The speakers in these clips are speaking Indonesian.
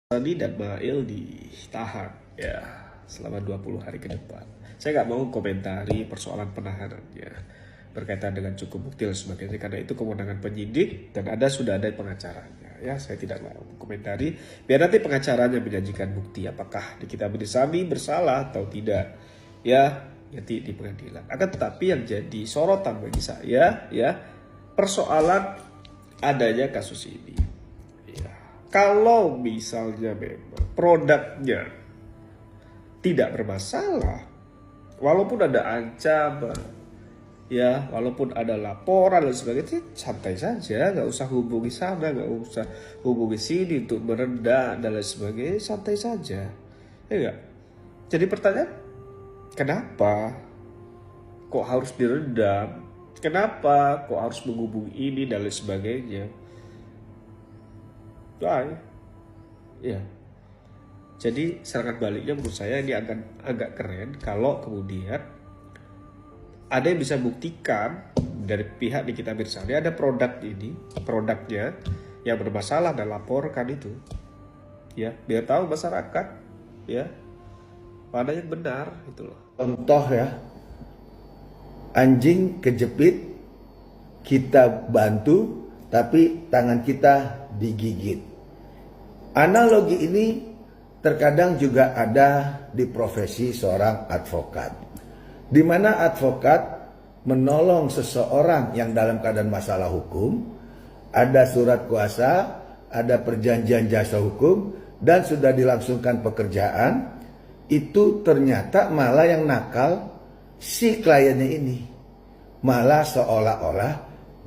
Sani dan Mail ditahan ya selama 20 hari ke depan. Saya nggak mau komentari persoalan penahanannya berkaitan dengan cukup bukti dan sebagainya karena itu kewenangan penyidik dan sudah ada pengacaranya. Ya, saya tidak mau komentari. Biar nanti pengacaranya menjanjikan bukti apakah Nikita Mirzani bersalah atau tidak. Ya, nanti di pengadilan. Akan tetapi yang jadi sorotan bagi saya ya persoalan adanya kasus ini. Kalau misalnya memang produknya tidak bermasalah, walaupun ada ancaman, ya, walaupun ada laporan dan sebagainya, santai saja, nggak usah hubungi sana, nggak usah hubungi sini untuk merendah dan lain sebagainya, santai saja, ya nggak? Jadi pertanyaan, kenapa kok harus direndam? Kenapa kok harus menghubungi ini dan lain sebagainya? Ya. Jadi serangan baliknya menurut saya ini agak keren kalau kemudian ada yang bisa buktikan dari pihak Nikita Mirzani ada produknya yang bermasalah dan laporkan itu. Ya, biar tahu masyarakat ya mana yang benar itu loh. Contoh ya, anjing kejepit, kita bantu tapi tangan kita digigit. Analogi ini terkadang juga ada di profesi seorang advokat, di mana advokat menolong seseorang yang dalam keadaan masalah hukum, ada surat kuasa, ada perjanjian jasa hukum, dan sudah dilangsungkan pekerjaan, itu ternyata malah yang nakal si kliennya ini. Malah seolah-olah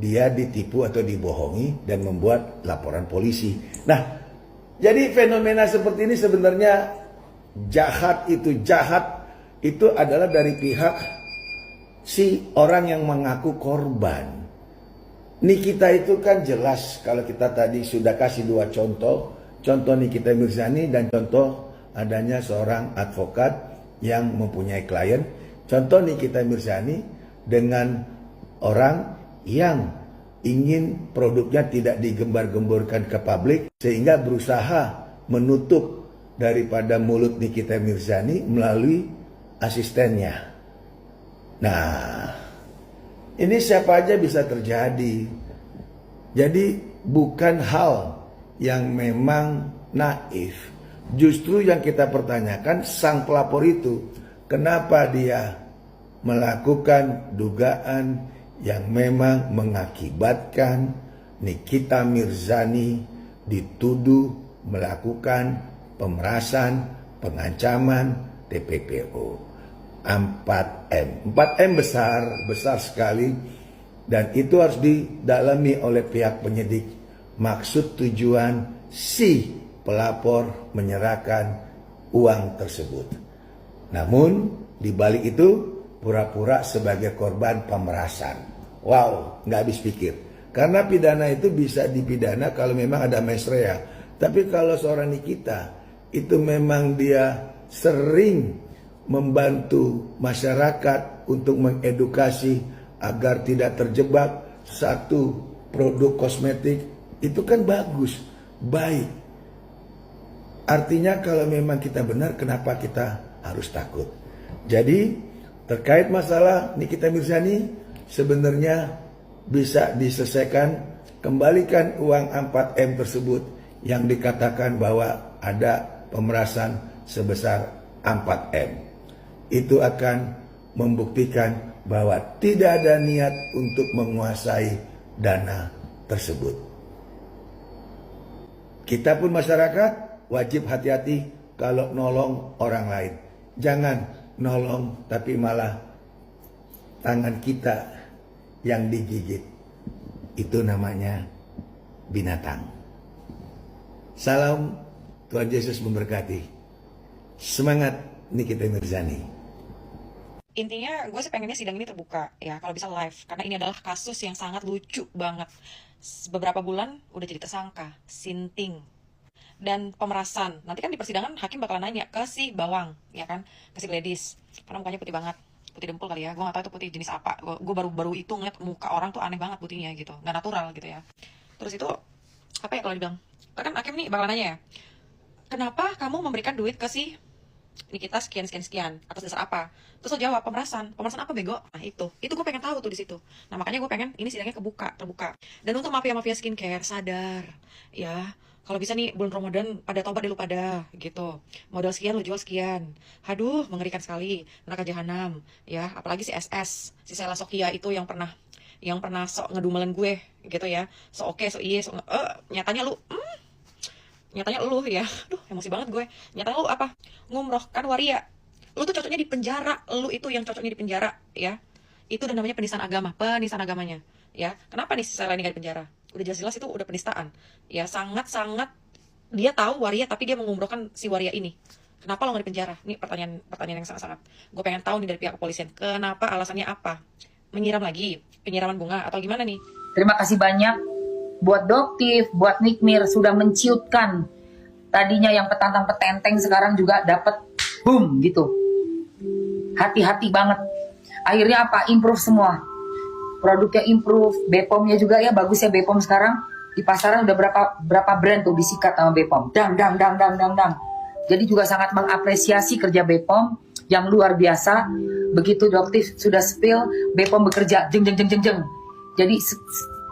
dia ditipu atau dibohongi dan membuat laporan polisi. Nah, jadi fenomena seperti ini sebenarnya jahat itu adalah dari pihak si orang yang mengaku korban. Nikita itu kan jelas kalau kita tadi sudah kasih dua contoh Nikita Mirzani dan contoh adanya seorang advokat yang mempunyai klien. Contoh Nikita Mirzani dengan orang yang ingin produknya tidak digembar-gemborkan ke publik sehingga berusaha menutup daripada mulut Nikita Mirzani melalui asistennya. Nah, ini siapa aja bisa terjadi. Jadi bukan hal yang memang naif. Justru yang kita pertanyakan sang pelapor itu, kenapa dia melakukan dugaan yang memang mengakibatkan Nikita Mirzani dituduh melakukan pemerasan, pengancaman, TPPO. 4M. 4M besar sekali, dan itu harus didalami oleh pihak penyidik. Maksud tujuan si pelapor menyerahkan uang tersebut. Namun di balik itu pura-pura sebagai korban pemerasan. Wow, nggak habis pikir. Karena pidana itu bisa dipidana kalau memang ada mens rea. Tapi kalau seorang Nikita itu memang dia sering membantu masyarakat untuk mengedukasi agar tidak terjebak satu produk kosmetik, itu kan bagus, baik. Artinya kalau memang kita benar, kenapa kita harus takut? Jadi terkait masalah Nikita Mirzani sebenarnya bisa diselesaikan, kembalikan uang 4M tersebut yang dikatakan bahwa ada pemerasan sebesar 4M. Itu akan membuktikan bahwa tidak ada niat untuk menguasai dana tersebut. Kita pun masyarakat wajib hati-hati kalau nolong orang lain. Jangan nolong tapi malah tangan kita yang digigit. Itu namanya binatang. Salam, Tuhan Yesus memberkati. Semangat Nikita Mirzani. Intinya gue sih pengennya sidang ini terbuka ya, kalau bisa live, karena ini adalah kasus yang sangat lucu banget. Beberapa bulan udah jadi tersangka, sinting, dan pemerasan. Nanti kan di persidangan hakim bakalan nanya ke si bawang, ya kan, ke si Gladys, karena mukanya putih banget, putih dempul kali ya, gue gak tahu itu putih jenis apa. Gue baru itu ngeliat muka orang tuh aneh banget putihnya gitu, nggak natural gitu ya. Terus itu apa ya kalau dibilang, kan hakim nih bakalan nanya ya, kenapa kamu memberikan duit ke si Nikita sekian atas dasar apa? Terus lo jawab pemerasan apa bego? Nah itu gue pengen tahu tuh di situ. Nah makanya gue pengen ini sidangnya terbuka. Dan untuk mafia skincare sadar ya, kalau bisa nih bulan Ramadan pada tobat deh lu pada gitu. Modal sekian lu jual sekian. Aduh mengerikan sekali, neraka jahanam ya. Apalagi si SS, si Sela Sokia itu yang pernah sok ngedumelin gue gitu ya. So oke, so iya, nyatanya lu ya, aduh emosi banget gue. Nyatanya lu apa? Ngumroh kan waria. Lu tuh cocoknya di penjara, lu itu yang cocoknya di penjara ya. Itu udah namanya penistaan agamanya ya. Kenapa nih si Sela ini gak di penjara? Udah jelas-jelas itu udah penistaan ya, sangat-sangat. Dia tahu waria tapi dia mengumrohkan si waria ini. Kenapa lo gak di penjara? Ini pertanyaan yang sangat-sangat gue pengen tahu nih dari pihak kepolisian. Kenapa, alasannya apa? Menyiram lagi, penyiraman bunga atau gimana nih? Terima kasih banyak buat Doktif, buat Nikmir sudah menciutkan. Tadinya yang petantang-petenteng sekarang juga dapat boom gitu. Hati-hati banget. Akhirnya apa? Improve semua. Produknya improve, BPOM-nya juga ya bagus ya BPOM sekarang. Di pasaran udah berapa brand tuh disikat sama BPOM. Dang. Jadi juga sangat mengapresiasi kerja BPOM yang luar biasa. Begitu Doktif sudah spill, BPOM bekerja jeng. Jadi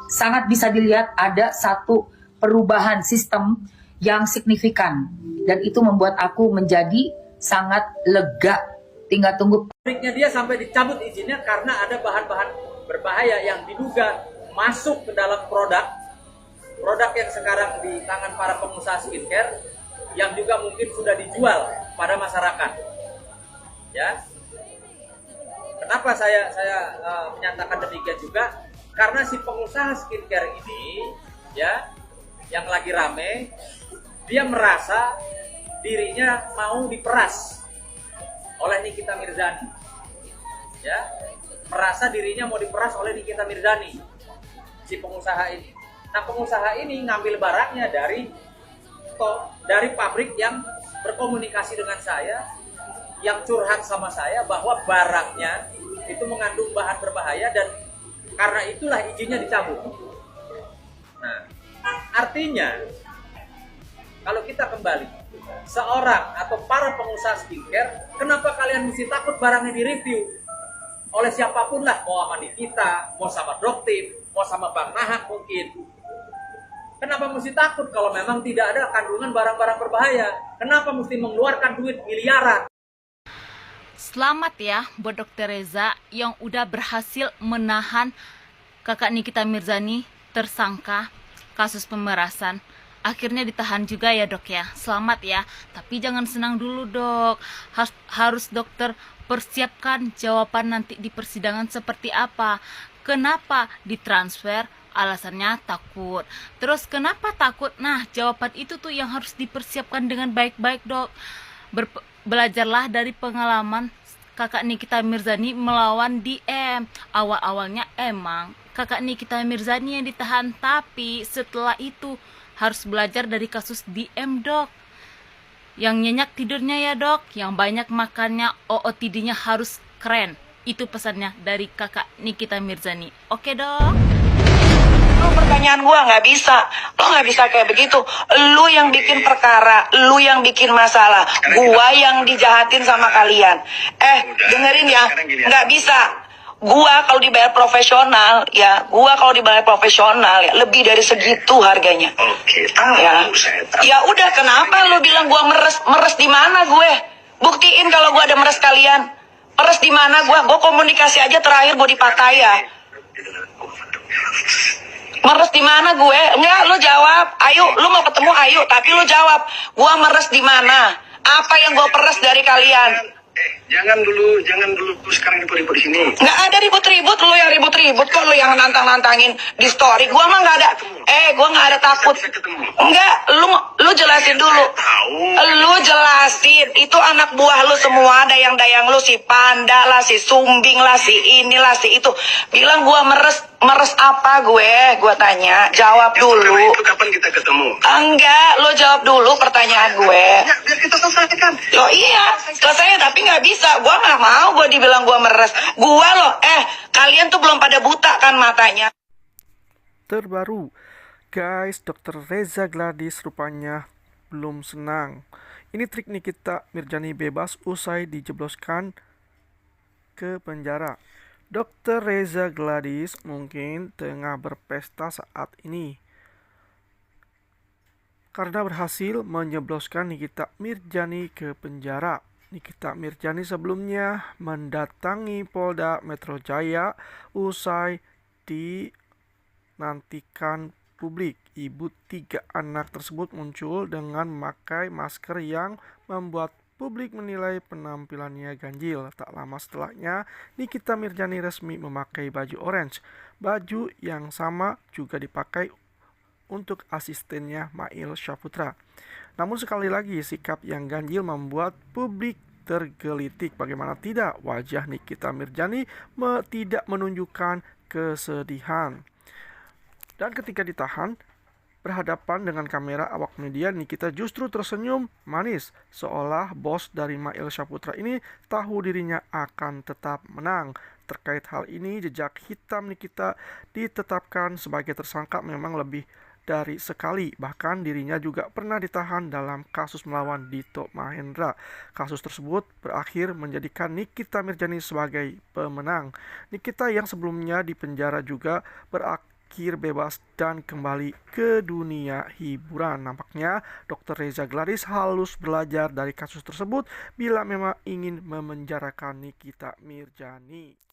sangat bisa dilihat ada satu perubahan sistem yang signifikan. Dan itu membuat aku menjadi sangat lega. Tinggal tunggu. Pabriknya dia sampai dicabut izinnya karena ada bahan-bahan berbahaya yang diduga masuk ke dalam produk yang sekarang di tangan para pengusaha skincare yang juga mungkin sudah dijual pada masyarakat. Ya. Kenapa saya menyatakan demikian juga? Karena si pengusaha skincare ini ya yang lagi rame, dia merasa dirinya mau diperas oleh Nikita Mirzani. Ya, merasa dirinya mau diperas oleh Nikita Mirzani, si pengusaha ini. Nah, pengusaha ini ngambil barangnya dari pabrik yang berkomunikasi dengan saya, yang curhat sama saya bahwa barangnya itu mengandung bahan berbahaya dan karena itulah izinnya dicabut. Nah, artinya kalau kita kembali, seorang atau para pengusaha skincare, kenapa kalian mesti takut barangnya direview oleh siapapun lah, mau sama Nikita, mau sama Doktif, mau sama Bang Nahak mungkin. Kenapa mesti takut kalau memang tidak ada kandungan barang-barang berbahaya? Kenapa mesti mengeluarkan duit miliaran? Selamat ya buat Dokter Reza yang udah berhasil menahan kakak Nikita Mirzani tersangka kasus pemerasan. Akhirnya ditahan juga ya dok ya. Selamat ya. Tapi jangan senang dulu dok. Harus dokter persiapkan jawaban nanti di persidangan seperti apa. Kenapa ditransfer? Alasannya takut. Terus kenapa takut? Nah jawaban itu tuh yang harus dipersiapkan dengan baik-baik dok. Belajarlah dari pengalaman kakak Nikita Mirzani melawan DM. Awal-awalnya emang kakak Nikita Mirzani yang ditahan, tapi setelah itu harus belajar dari kasus DM dok. Yang nyenyak tidurnya ya dok, yang banyak makannya, OOTD-nya harus keren. Itu pesannya dari kakak Nikita Mirzani. Oke dok? Lu pertanyaan gua nggak bisa, lo nggak bisa kayak begitu. Lu yang bikin perkara, lu yang bikin masalah, gua yang dijahatin sama kalian. Dengerin ya, nggak bisa. Gua kalau dibayar profesional ya, lebih dari segitu harganya. Oke, tahu, ya. Saya tahu. Ya udah, kenapa lu bilang gua meres di mana gue? Buktiin kalau gua ada meres kalian. Meres di mana gua? Gua komunikasi aja terakhir gua di Pattaya. Meres di mana gue? Enggak, lu jawab. Ayo, lu mau ketemu ayo, tapi lu jawab. Gua meres di mana? Apa yang gua peres dari kalian? Jangan dulu sekarang ribut-ribut di sini. Nggak ada ribut-ribut, lu yang ribut-ribut kok, lu yang nantang-nantangin di story. Gua mah nggak ada. Gua nggak ada takut. Enggak, lu jelasin dulu. Lu jelasin, itu anak buah lu semua, dayang-dayang lu, si Panda lah, si Sumbing lah, si inilah, si itu. Bilang gua meres apa gue? Gua tanya, jawab dulu. Itu kapan kita ketemu? Enggak, lu jawab dulu pertanyaan gue. Ya, biar kita selesaikan. Loh iya, selesai, tapi nggak bisa. Gua nggak mau gua dibilang gua meres. Gua loh, kalian tuh belum pada buta kan matanya. Terbaru, guys, Dr. Reza Gladys rupanya belum senang. Ini trik Nikita Mirzani bebas usai dijebloskan ke penjara. Dr. Reza Gladys mungkin tengah berpesta saat ini karena berhasil menjebloskan Nikita Mirzani ke penjara. Nikita Mirzani sebelumnya mendatangi Polda Metro Jaya usai dinantikan publik. Ibu 3 anak tersebut muncul dengan memakai masker yang membuat publik menilai penampilannya ganjil. Tak lama setelahnya, Nikita Mirzani resmi memakai baju orange. Baju yang sama juga dipakai untuk asistennya Mail Syahputra. Namun sekali lagi, sikap yang ganjil membuat publik tergelitik. Bagaimana tidak, wajah Nikita Mirzani tidak menunjukkan kesedihan. Dan ketika ditahan, berhadapan dengan kamera awak media, Nikita justru tersenyum manis, seolah bos dari Mail Syahputra ini tahu dirinya akan tetap menang. Terkait hal ini, jejak hitam Nikita ditetapkan sebagai tersangka memang lebih dari sekali. Bahkan dirinya juga pernah ditahan dalam kasus melawan Dito Mahendra. Kasus tersebut berakhir menjadikan Nikita Mirzani sebagai pemenang. Nikita yang sebelumnya dipenjara juga berakhir bebas dan kembali ke dunia hiburan. Nampaknya Dr. Reza Gladys halus belajar dari kasus tersebut bila memang ingin memenjarakan Nikita Mirzani.